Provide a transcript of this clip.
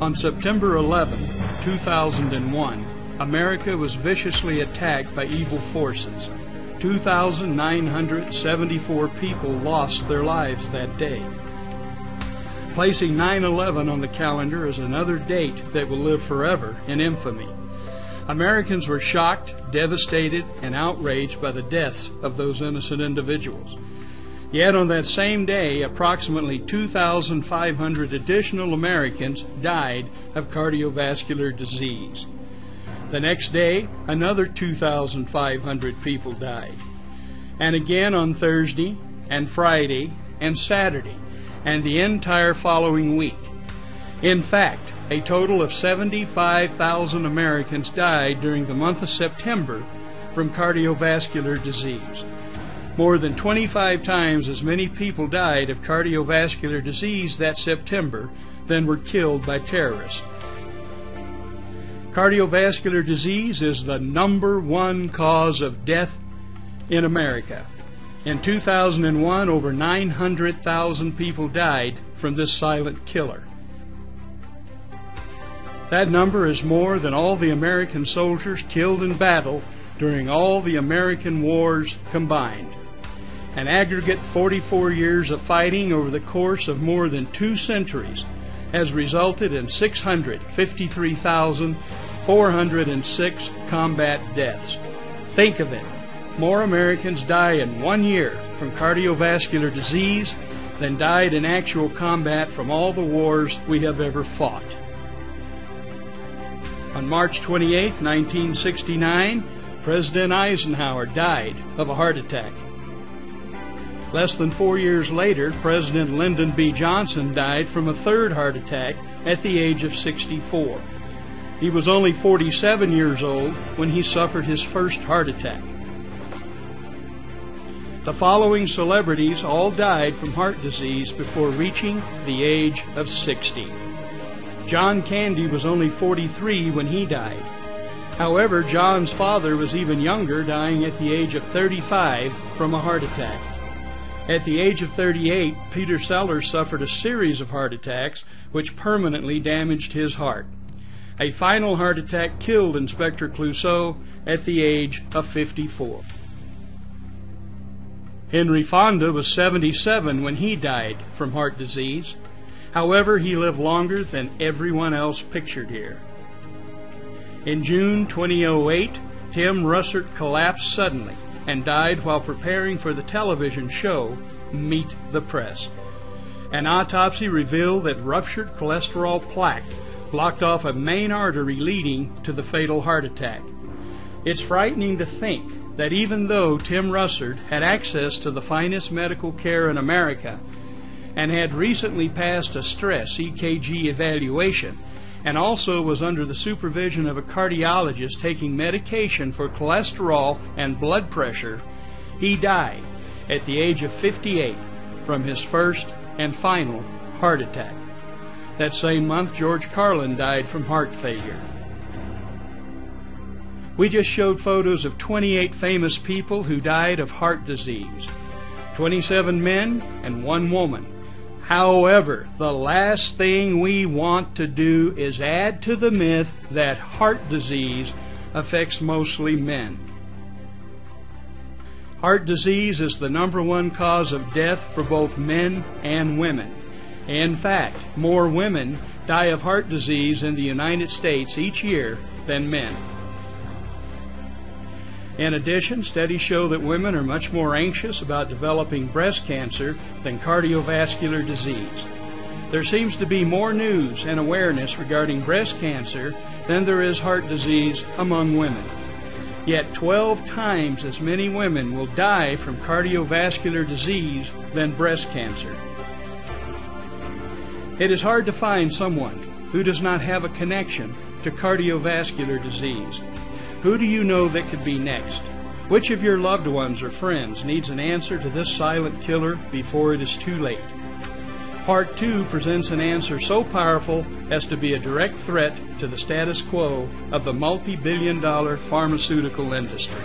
On September 11, 2001, America was viciously attacked by evil forces. 2,974 people lost their lives that day, placing 9/11 on the calendar as another date that will live forever in infamy. Americans were shocked, devastated, and outraged by the deaths of those innocent individuals. Yet on that same day, approximately 2,500 additional Americans died of cardiovascular disease. The next day, another 2,500 people died. And again on Thursday, and Friday, and Saturday, and the entire following week. In fact, a total of 75,000 Americans died during the month of September from cardiovascular disease. More than 25 times as many people died of cardiovascular disease that September than were killed by terrorists. Cardiovascular disease is the #1 cause of death in America. In 2001, over 900,000 people died from this silent killer. That number is more than all the American soldiers killed in battle during all the American wars combined. An aggregate 44 years of fighting over the course of more than 2 centuries has resulted in 653,406 combat deaths. Think of it. More Americans die in 1 year from cardiovascular disease than died in actual combat from all the wars we have ever fought. On March 28, 1969, President Eisenhower died of a heart attack. Less than 4 years later, President Lyndon B. Johnson died from a third heart attack at the age of 64. He was only 47 years old when he suffered his first heart attack. The following celebrities all died from heart disease before reaching the age of 60. John Candy was only 43 when he died. However, John's father was even younger, dying at the age of 35 from a heart attack. At the age of 38, Peter Sellers suffered a series of heart attacks which permanently damaged his heart. A final heart attack killed Inspector Clouseau at the age of 54. Henry Fonda was 77 when he died from heart disease. However, he lived longer than everyone else pictured here. In June 2008, Tim Russert collapsed suddenly and died while preparing for the television show Meet the Press. An autopsy revealed that ruptured cholesterol plaque blocked off a main artery leading to the fatal heart attack. It's frightening to think that even though Tim Russert had access to the finest medical care in America and had recently passed a stress EKG evaluation and also was under the supervision of a cardiologist taking medication for cholesterol and blood pressure, he died at the age of 58 from his first and final heart attack. That same month, George Carlin died from heart failure. We just showed photos of 28 famous people who died of heart disease, 27 men and 1 woman. However, the last thing we want to do is add to the myth that heart disease affects mostly men. Heart disease is the #1 cause of death for both men and women. In fact, more women die of heart disease in the United States each year than men. In addition, studies show that women are much more anxious about developing breast cancer than cardiovascular disease. There seems to be more news and awareness regarding breast cancer than there is heart disease among women. Yet 12 times as many women will die from cardiovascular disease than breast cancer. It is hard to find someone who does not have a connection to cardiovascular disease. Who do you know that could be next? Which of your loved ones or friends needs an answer to this silent killer before it is too late? Part 2 presents an answer so powerful as to be a direct threat to the status quo of the multi-billion-dollar pharmaceutical industry.